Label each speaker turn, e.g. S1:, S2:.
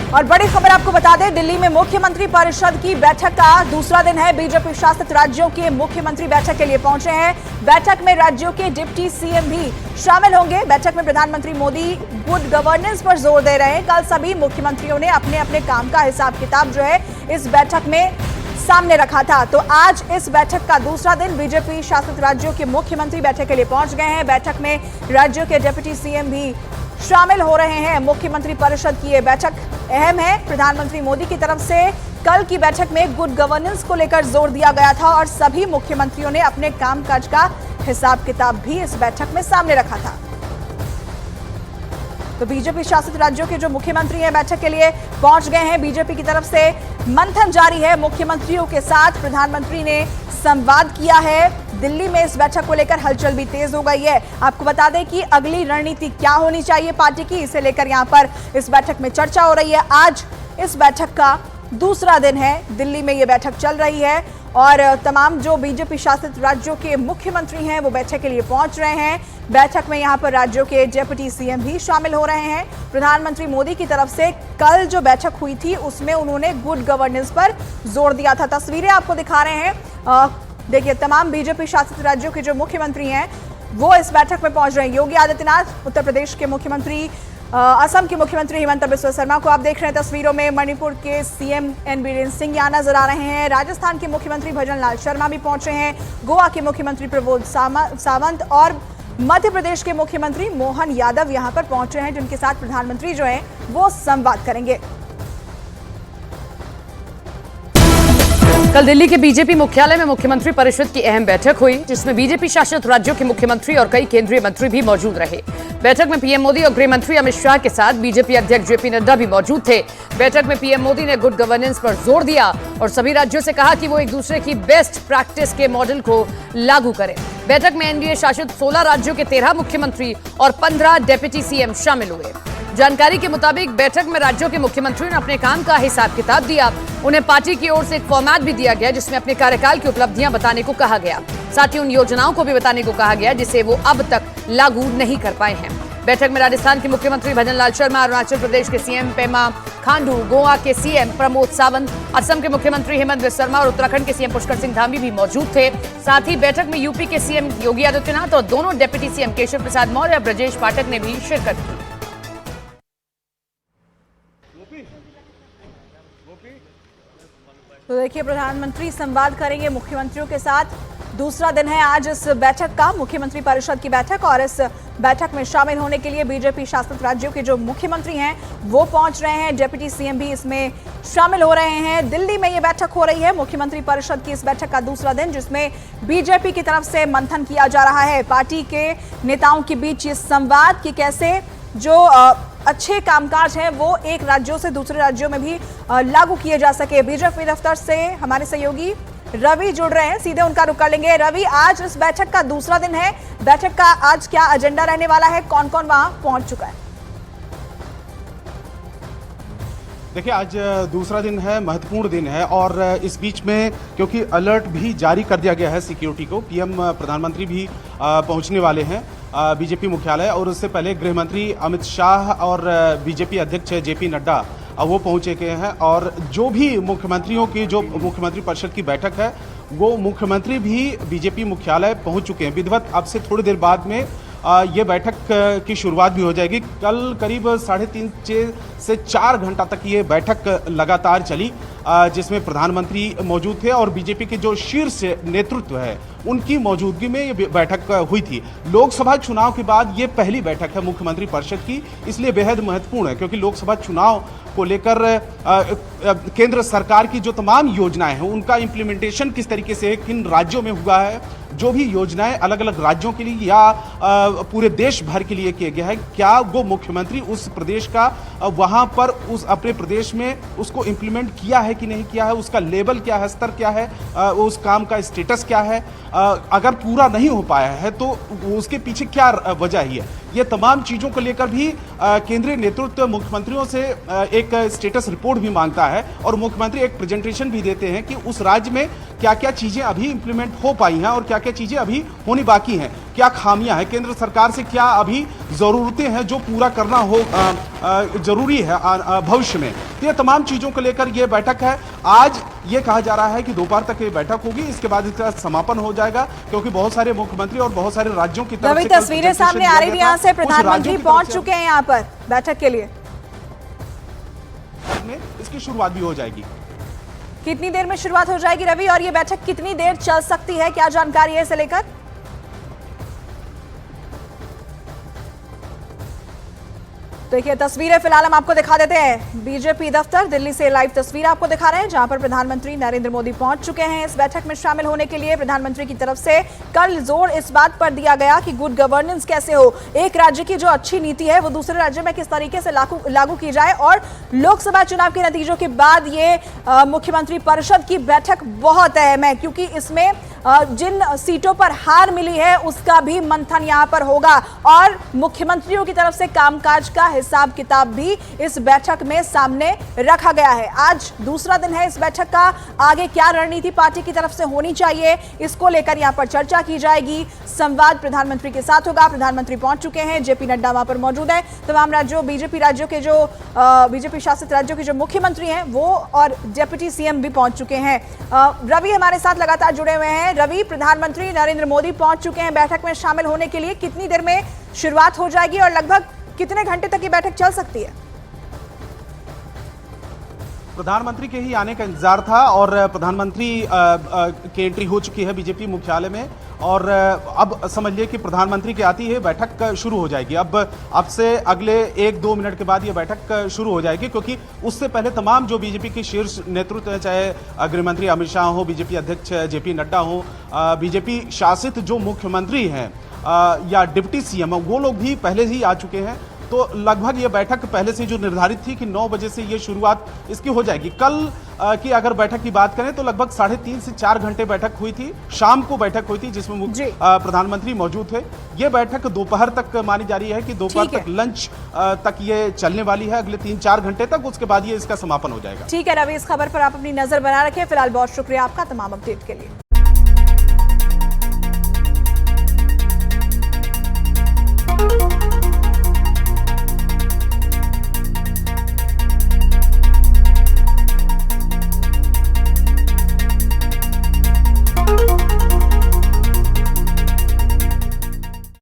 S1: और बड़ी खबर आपको बता दें, दिल्ली में मुख्यमंत्री परिषद की बैठक का दूसरा दिन है। बीजेपी शासित राज्यों के मुख्यमंत्री बैठक के लिए पहुंचे हैं। बैठक में राज्यों के डिप्टी सीएम भी शामिल होंगे। बैठक में प्रधानमंत्री मोदी गुड गवर्नेंस पर जोर दे रहे हैं। कल सभी मुख्यमंत्रियों ने अपने अपने काम का हिसाब किताब जो है इस बैठक में सामने रखा था। तो आज इस बैठक का दूसरा दिन, बीजेपी शासित राज्यों के मुख्यमंत्री बैठक के लिए पहुंच गए हैं। बैठक में राज्यों के डिप्टी सीएम भी शामिल हो रहे हैं। मुख्यमंत्री परिषद की ये बैठक अहम है। प्रधानमंत्री मोदी की तरफ से कल की बैठक में गुड गवर्नेंस को लेकर जोर दिया गया था और सभी मुख्यमंत्रियों ने अपने कामकाज का हिसाब किताब भी इस बैठक में सामने रखा था। तो बीजेपी शासित राज्यों के जो मुख्यमंत्री हैं बैठक के लिए पहुंच गए हैं। बीजेपी की तरफ से मंथन जारी है। मुख्यमंत्रियों के साथ प्रधानमंत्री ने संवाद किया है। दिल्ली में इस बैठक को लेकर हलचल भी तेज हो गई है। आपको बता दें कि अगली रणनीति क्या होनी चाहिए पार्टी की, इसे लेकर यहां पर इस बैठक में चर्चा हो रही है। आज इस बैठक का दूसरा दिन है। दिल्ली में ये बैठक चल रही है और तमाम जो बीजेपी शासित राज्यों के मुख्यमंत्री हैं वो बैठक के लिए पहुंच रहे हैं। बैठक में यहां पर राज्यों के डिप्टी सीएम भी शामिल हो रहे हैं। प्रधानमंत्री मोदी की तरफ से कल जो बैठक हुई थी उसमें उन्होंने गुड गवर्नेंस पर जोर दिया था। तस्वीरें आपको दिखा रहे हैं। देखिए, तमाम बीजेपी शासित राज्यों के जो मुख्यमंत्री हैं वो इस बैठक में पहुंच रहे हैं। योगी आदित्यनाथ, उत्तर प्रदेश के मुख्यमंत्री, असम के मुख्यमंत्री हिमंत बिस्वा शर्मा को आप देख रहे हैं तस्वीरों में। मणिपुर के सीएम एन बीरेन सिंह यहां नजर आ रहे हैं। राजस्थान के मुख्यमंत्री भजन लाल शर्मा भी पहुंचे हैं। गोवा के मुख्यमंत्री प्रमोद सावंत और मध्य प्रदेश के मुख्यमंत्री मोहन यादव यहां पर पहुंचे हैं, जिनके साथ प्रधानमंत्री जो है वो संवाद करेंगे।
S2: कल दिल्ली के बीजेपी मुख्यालय में मुख्यमंत्री परिषद की अहम बैठक हुई, जिसमें बीजेपी शासित राज्यों के मुख्यमंत्री और कई केंद्रीय मंत्री भी मौजूद रहे। बैठक में पीएम मोदी और गृह मंत्री अमित शाह के साथ बीजेपी अध्यक्ष जेपी नड्डा भी मौजूद थे। बैठक में पीएम मोदी ने गुड गवर्नेंस पर जोर दिया और सभी राज्यों से कहा कि वो एक दूसरे की बेस्ट प्रैक्टिस के मॉडल को लागू करें। बैठक में एनडीए शासित 16 राज्यों के 13 मुख्यमंत्री और 15 डिप्टी सीएम शामिल हुए। जानकारी के मुताबिक बैठक में राज्यों के मुख्यमंत्रियों ने अपने काम का हिसाब किताब दिया। उन्हें पार्टी की ओर से एक फॉर्मेट भी दिया गया जिसमें अपने कार्यकाल की उपलब्धियां बताने को कहा गया। साथ ही उन योजनाओं को भी बताने को कहा गया जिसे वो अब तक लागू नहीं कर पाए हैं। बैठक में राजस्थान के मुख्यमंत्री भजन लाल शर्मा, अरुणाचल प्रदेश के सीएम पेमा खांडू, गोवा के सीएम प्रमोद सावंत, असम के मुख्यमंत्री हेमंत बिस्वा शर्मा और उत्तराखंड के सीएम पुष्कर सिंह धामी भी मौजूद थे। साथ ही बैठक में यूपी के सीएम योगी आदित्यनाथ और दोनों डिप्टी सीएम केशव प्रसाद मौर्य और ब्रजेश पाठक ने भी शिरकत की।
S1: तो देखिए, प्रधानमंत्री संवाद करेंगे मुख्यमंत्रियों के साथ। दूसरा दिन है आज इस बैठक का, मुख्यमंत्री परिषद की बैठक, और इस बैठक में शामिल होने के लिए बीजेपी शासित राज्यों के जो मुख्यमंत्री हैं वो पहुंच रहे हैं। डिप्टी सीएम भी इसमें शामिल हो रहे हैं। दिल्ली में ये बैठक हो रही है, मुख्यमंत्री परिषद की इस बैठक का दूसरा दिन, जिसमें बीजेपी की तरफ से मंथन किया जा रहा है। पार्टी के नेताओं के बीच ये संवाद कि कैसे जो अच्छे कामकाज हैं वो एक राज्यों से दूसरे राज्यों में भी लागू किए जा सके। बीजेपी दफ्तर से हमारे सहयोगी रवि जुड़ रहे हैं, सीधे उनका रुख कर लेंगे। रवि, आज इस बैठक का दूसरा दिन है, बैठक का आज क्या एजेंडा रहने वाला है, कौन कौन वहां पहुंच चुका है?
S3: देखिए, आज दूसरा दिन है, महत्वपूर्ण दिन है और इस बीच में क्योंकि अलर्ट भी जारी कर दिया गया है सिक्योरिटी को, पीएम प्रधानमंत्री भी पहुंचने वाले हैं बीजेपी मुख्यालय, और उससे पहले गृह मंत्री अमित शाह और बीजेपी अध्यक्ष जेपी नड्डा वो पहुंचे गए हैं। और जो भी मुख्यमंत्रियों की जो मुख्यमंत्री परिषद की बैठक है वो मुख्यमंत्री भी बीजेपी मुख्यालय पहुंच चुके हैं। विधिवत अब से थोड़ी देर बाद में ये बैठक की शुरुआत भी हो जाएगी। कल करीब 3.5 से 4 घंटा तक ये बैठक लगातार चली, जिसमें प्रधानमंत्री मौजूद थे और बीजेपी के जो शीर्ष नेतृत्व है उनकी मौजूदगी में ये बैठक हुई थी। लोकसभा चुनाव के बाद ये पहली बैठक है मुख्यमंत्री परिषद की, इसलिए बेहद महत्वपूर्ण है क्योंकि लोकसभा चुनाव को लेकर केंद्र सरकार की जो तमाम योजनाएं हैं उनका इम्प्लीमेंटेशन किस तरीके से किन राज्यों में हुआ है, जो भी योजनाएं अलग अलग राज्यों के लिए या पूरे देश भर के लिए किया गया है, क्या वो मुख्यमंत्री उस प्रदेश का वहां पर उस अपने प्रदेश में उसको इम्प्लीमेंट किया है कि नहीं किया है, उसका लेवल क्या है, स्तर क्या है, उस काम का स्टेटस क्या है, अगर पूरा नहीं हो पाया है तो उसके पीछे क्या वजह है, ये तमाम चीजों को लेकर भी केंद्रीय नेतृत्व मुख्यमंत्रियों से एक स्टेटस रिपोर्ट भी मांगता है और मुख्यमंत्री एक प्रेजेंटेशन भी देते हैं कि उस राज्य में क्या क्या चीजें अभी इंप्लीमेंट हो पाई हैं और क्या क्या चीजें अभी होनी बाकी हैं, क्या खामियां हैं, केंद्र सरकार से क्या अभी जरूरतें हैं जो पूरा करना हो जरूरी है भविष्य में। तो ये तमाम चीजों को लेकर ये बैठक है। आज ये कहा जा रहा है कि दोपहर तक ये बैठक होगी, इसके बाद इसका समापन हो जाएगा, क्योंकि बहुत सारे मुख्यमंत्री और बहुत सारे राज्यों की तरफ से
S1: तस्वीरें सामने आ रही थी, यहाँ से प्रधानमंत्री पहुंच चुके हैं यहाँ पर बैठक के लिए।
S3: इसकी शुरुआत भी हो जाएगी।
S1: कितनी देर में शुरुआत हो जाएगी रवि, और ये बैठक कितनी देर चल सकती है, क्या जानकारी है इसे लेकर? देखिए तस्वीरें फिलहाल हम आपको दिखा देते हैं। बीजेपी दफ्तर दिल्ली से लाइव तस्वीर आपको दिखा रहे हैं, जहां पर प्रधानमंत्री नरेंद्र मोदी पहुंच चुके हैं इस बैठक में शामिल होने के लिए। प्रधानमंत्री की तरफ से कल जोर इस बात पर दिया गया कि गुड गवर्नेंस कैसे हो, एक राज्य की जो अच्छी नीति है वो दूसरे राज्य में किस तरीके से लागू की जाए। और लोकसभा चुनाव के नतीजों के बाद ये मुख्यमंत्री परिषद की बैठक बहुत अहम है, क्योंकि इसमें जिन सीटों पर हार मिली है उसका भी मंथन यहां पर होगा और मुख्यमंत्रियों की तरफ से कामकाज का हिसाब किताब भी इस बैठक में सामने रखा गया है। आज दूसरा दिन है इस बैठक का, आगे क्या रणनीति पार्टी की तरफ से होनी चाहिए इसको लेकर यहां पर चर्चा की जाएगी। संवाद प्रधानमंत्री के साथ होगा। प्रधानमंत्री पहुंच चुके हैं, जेपी नड्डा वहां पर मौजूद है। तमाम राज्यों बीजेपी राज्यों के जो बीजेपी शासित राज्यों के जो मुख्यमंत्री हैं वो और डिप्टी सीएम भी पहुंच चुके हैं। रवि हमारे साथ लगातार जुड़े हुए हैं। रवि, प्रधानमंत्री नरेंद्र मोदी पहुंच चुके हैं बैठक में शामिल होने के लिए, कितनी देर में शुरुआत हो जाएगी और लगभग कितने घंटे तक ये बैठक चल सकती है?
S3: प्रधानमंत्री के ही आने का इंतजार था और प्रधानमंत्री की एंट्री हो चुकी है बीजेपी मुख्यालय में और अब समझिए कि प्रधानमंत्री की आती है बैठक शुरू हो जाएगी। अब से अगले 1-2 मिनट के बाद ये बैठक शुरू हो जाएगी, क्योंकि उससे पहले तमाम जो बीजेपी के शीर्ष नेतृत्व है, चाहे गृह मंत्री अमित शाह हो, बीजेपी अध्यक्ष जेपी नड्डा हो, बीजेपी शासित जो मुख्यमंत्री हैं या डिप्टी सीएम, वो लोग भी पहले ही आ चुके हैं। तो लगभग ये बैठक पहले से जो निर्धारित थी कि 9 बजे से ये शुरुआत इसकी हो जाएगी। कल की अगर बैठक की बात करें तो लगभग 3.5 से 4 घंटे बैठक हुई थी, शाम को बैठक हुई थी जिसमें प्रधानमंत्री मौजूद थे। ये बैठक दोपहर तक मानी जा रही है कि दोपहर तक लंच तक ये चलने वाली है, अगले 3-4 घंटे तक, उसके बाद ये इसका समापन हो जाएगा।
S1: ठीक है रवि, इस खबर पर आप अपनी नजर बना रखें। फिलहाल बहुत शुक्रिया आपका तमाम अपडेट के लिए।